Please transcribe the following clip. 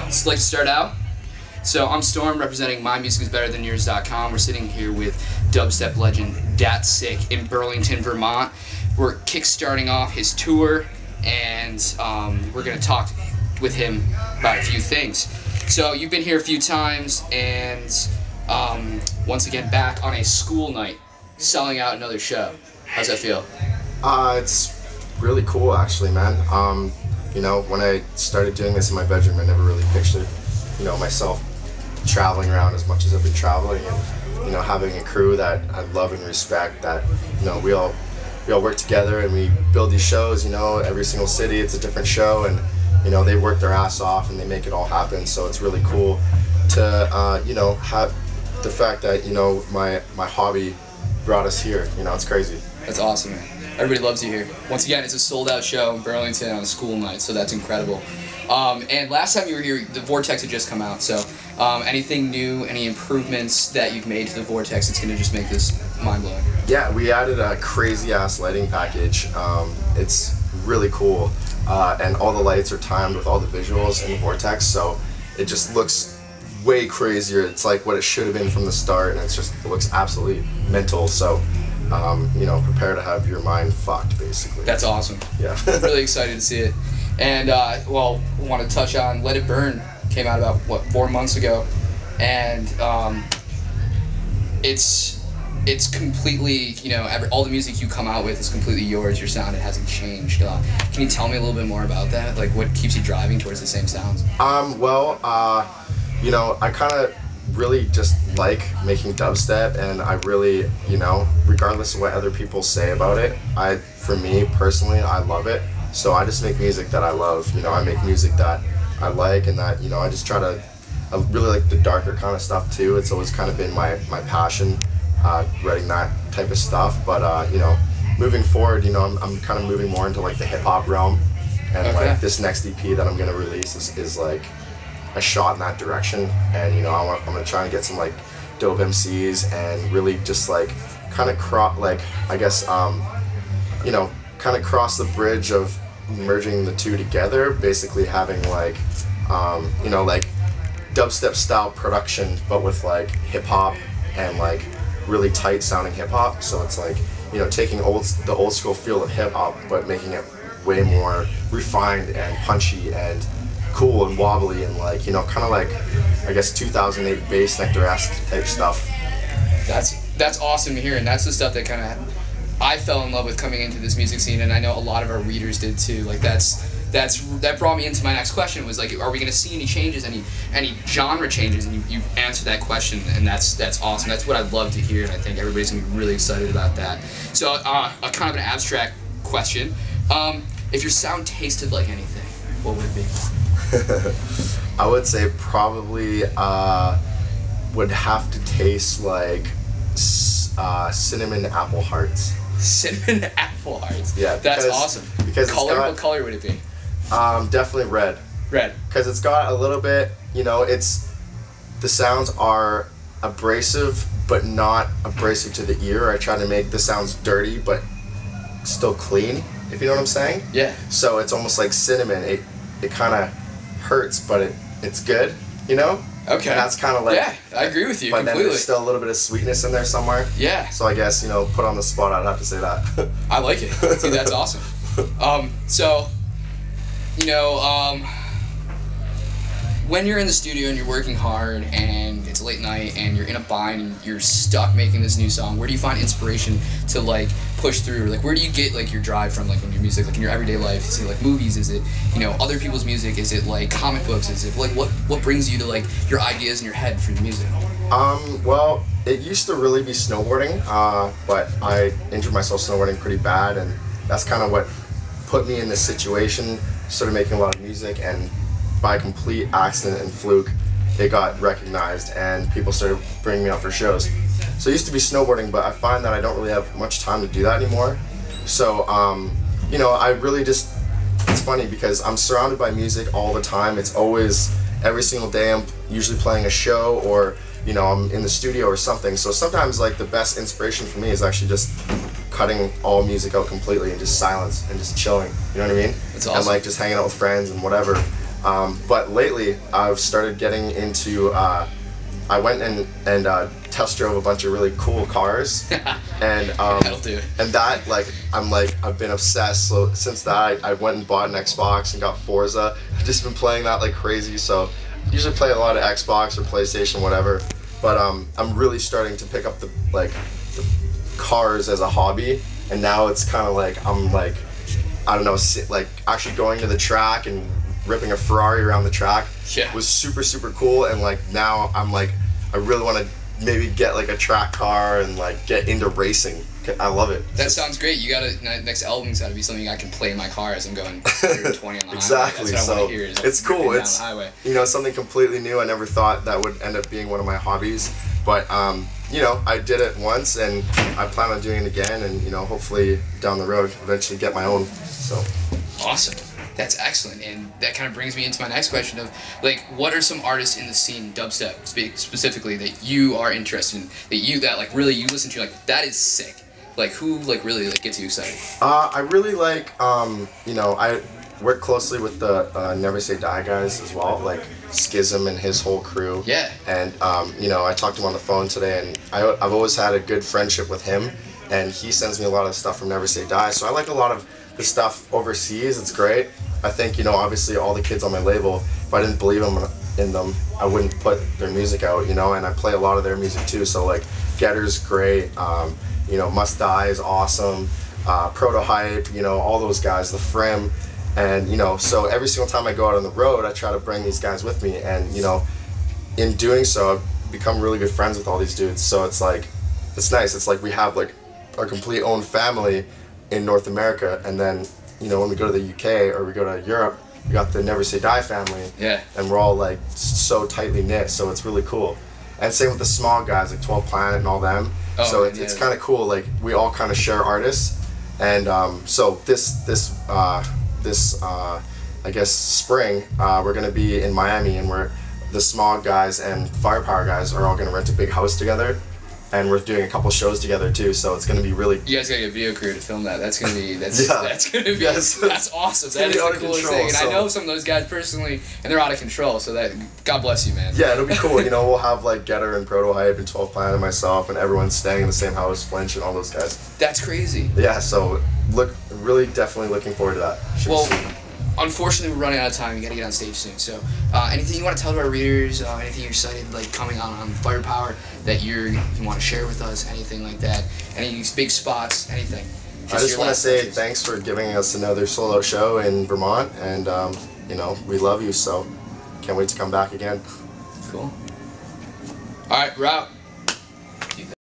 Just like to start out. So I'm Storm, representing mymusicisbetterthanyours.com. We're sitting here with dubstep legend Datsik in Burlington, Vermont. We're kickstarting off his tour, and we're going to talk with him about a few things. So you've been here a few times, and once again back on a school night, selling out another show. How's that feel? It's really cool, actually, man. You know, when I started doing this in my bedroom, I never really pictured, you know, myself traveling around as much as I've been traveling, and, you know, having a crew that I love and respect, that, you know, we all work together and we build these shows. You know, every single city it's a different show, and, you know, they work their ass off and they make it all happen. So it's really cool to you know, have the fact that, you know, my hobby brought us here. You know, it's crazy. That's awesome, man. Everybody loves you here. Once again, it's a sold-out show in Burlington on a school night, so that's incredible. And last time you were here, the Vortex had just come out, so anything new, any improvements that you've made to the Vortex, it's going to just make this mind-blowing? Yeah, we added a crazy-ass lighting package. It's really cool, and all the lights are timed with all the visuals in the Vortex, so it just looks way crazier. It's like what it should have been from the start, and it looks absolutely mental. So you know, prepare to have your mind fucked, basically. That's awesome. Yeah. I'm really excited to see it. And, well, I want to touch on Let It Burn. Came out about, what, 4 months ago. And it's completely, you know, all the music you come out with is completely yours. Your sound, it hasn't changed. Can you tell me a little bit more about that? Like, what keeps you driving towards the same sounds? Well, you know, I kind of really just like making dubstep, and I really, you know, regardless of what other people say about it, for me personally, I love it. So I just make music that I love. You know, I make music that I like, and that, you know, I just try to, I really like the darker kind of stuff too. It's always kind of been my passion, writing that type of stuff. But you know, moving forward, you know, I'm kind of moving more into like the hip hop realm, and okay, like this next EP that I'm gonna release is like a shot in that direction. And, you know, I'm gonna try and get some like dope MCs and really just like kind of I guess you know, kind of cross the bridge of merging the two together, basically having like you know, like dubstep style production, but with like hip hop and like really tight sounding hip hop. So it's like, you know, taking the old school feel of hip hop, but making it way more refined and punchy and cool and wobbly, and like, you know, kind of like, I guess, 2008 Bass Nectar-esque type stuff. That's awesome to hear, and that's the stuff that kind of I fell in love with coming into this music scene, and I know a lot of our readers did too. Like that brought me into my next question, was like, are we going to see any changes, any genre changes? And you answered that question, and that's awesome. That's what I'd love to hear, and I think everybody's going to be really excited about that. So a kind of an abstract question: if your sound tasted like anything, what would it be? I would say probably would have to taste like cinnamon apple hearts. Cinnamon apple hearts. Yeah, that's awesome. Because what color would it be? Definitely red. Red. Because it's got a little bit, you know, the sounds are abrasive, but not abrasive to the ear. I try to make the sounds dirty, but still clean, if you know what I'm saying. Yeah. So it's almost like cinnamon. It kind of hurts, but it's good, you know? Okay. And that's kind of like... Yeah, I agree with you completely. But then there's still a little bit of sweetness in there somewhere. Yeah. So I guess, you know, put on the spot, I'd have to say that. I like it. See, that's awesome. So, you know, when you're in the studio and you're working hard and it's late night and you're in a bind and you're stuck making this new song, where do you find inspiration to like push through? Like, where do you get like your drive from, like, when your music, like in your everyday life? Is it like movies? Is it, you know, other people's music? Is it like comic books? Is it like what brings you to like your ideas in your head for your music? Well, it used to really be snowboarding, but I injured myself snowboarding pretty bad, and that's kind of what put me in this situation. Started making a lot of music, and by complete accident and fluke, it got recognized and people started bringing me out for shows. So it used to be snowboarding, but I find that I don't really have much time to do that anymore. So, you know, I really just, it's funny because I'm surrounded by music all the time. It's always, every single day I'm usually playing a show, or, you know, I'm in the studio or something. So sometimes like the best inspiration for me is actually just cutting all music out completely and just silence and just chilling, you know what I mean? That's awesome. And like just hanging out with friends and whatever. But lately, I've started getting into. I went and test drove a bunch of really cool cars, and That'll do. and that I've been obsessed. So since that, I went and bought an Xbox and got Forza. I've just been playing that like crazy. So I usually play a lot of Xbox or PlayStation, whatever. But I'm really starting to pick up the cars as a hobby, and now it's kind of like I'm like, I don't know, like actually going to the track and ripping a Ferrari around the track was super cool. And like now I'm like, I really want to maybe get like a track car and like get into racing. I love it. That sounds great. You gotta, next album's gotta be something I can play in my car as I'm going 120 on the exactly. highway. That's what I want to hear. It's cool. It's something completely new. I never thought that would end up being one of my hobbies, but I did it once, and I plan on doing it again, and hopefully down the road eventually get my own. So awesome. That's excellent, and that kind of brings me into my next question of, like, what are some artists in the scene, dubstep specifically, that you are interested in, that like really you listen to, like, that is sick? Like, who like really like gets you excited? I really like I work closely with the Never Say Die guys as well, like Schism and his whole crew. Yeah. And I talked to him on the phone today, and I've always had a good friendship with him, and he sends me a lot of stuff from Never Say Die. So I like a lot of the stuff overseas. It's great. I think obviously all the kids on my label, if I didn't believe in them, I wouldn't put their music out. And I play a lot of their music too. So like Getter's great. Must Die is awesome. Prototype. All those guys. The Frim. And so every single time I go out on the road, I try to bring these guys with me, and in doing so, I've become really good friends with all these dudes. So it's like, it's nice. It's like we have like our complete own family in North America, and then when we go to the UK or we go to Europe, we got the Never Say Die family. Yeah. And we're all like so tightly knit, so it's really cool. And same with the small guys like 12 Planet and all them. So it's kind of cool. Like we all kind of share artists, and so this I guess spring, we're gonna be in Miami, and the Smog guys and Firepower guys are all gonna rent a big house together, and we're doing a couple shows together too. So it's gonna be really. You guys gotta get a video crew to film that. That's gonna be that's awesome. That is the coolest thing. And I know some of those guys personally, and they're out of control. So that God bless you, man. Yeah, it'll be cool. We'll have like Getter and Prototype and 12 Planet and myself, and everyone's staying in the same house. Flinch and all those guys. That's crazy. Yeah. So really definitely looking forward to that. Unfortunately, we're running out of time. We gotta get on stage soon. So, anything you want to tell to our readers? Anything you're excited like coming on Firepower that you want to share with us? Anything like that? Any big spots? Anything? I just want to say thanks for giving us another solo show in Vermont, and we love you. So, can't wait to come back again. Cool. All right, we're out.